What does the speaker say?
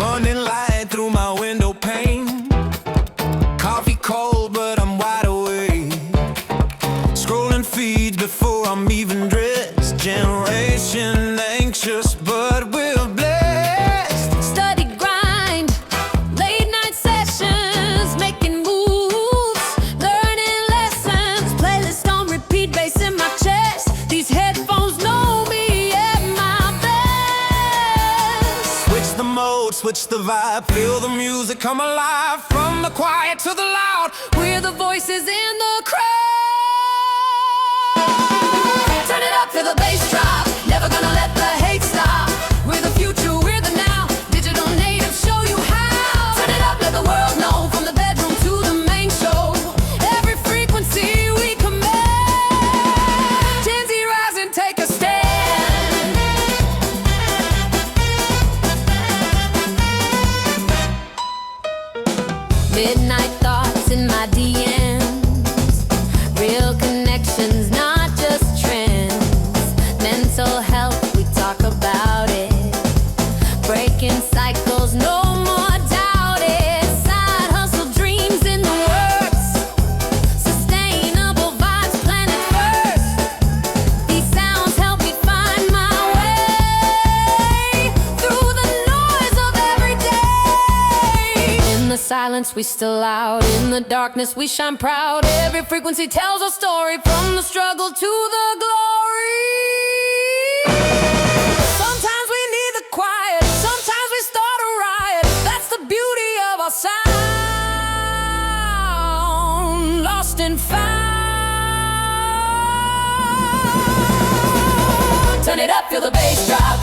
Morning light through my window pane. Coffee cold, but I'm wide awake. Scrolling feeds before I'm even dressed. Generation anxious, but we're blessed. Study grind, late night sessions, making moves, learning lessons. Playlist on repeat, bass in my chest. These headphones know me at my best. Switch the mode, switch the vibe. Feel the music come alive. From the quiet to the loud, We're the voices in the crowd. Turn it up, feel the bass drop. Never gonna let the hate stop. We're the future, we're the now. Digital natives, show you how. Turn it up, let the world know. From the bedroom to the main show, every frequency we command. Gen Z rise and take a stand. Midnight thoughts in my DMs. Real connections, not just trends. Mental health, we talk about it. Breaking cycles, no more doubt it. Side hustle dreams in the works. Sustainable vibes, planet first. These sounds help me find my way through the noise of every day. In the silence we still loud, in the darkness we shine proud. Every frequency tells a story, from the struggle to the glory. Sometimes we need the quiet, sometimes we start a riot. That's the beauty of our sound, lost and found. Turn it up, feel the bass drop.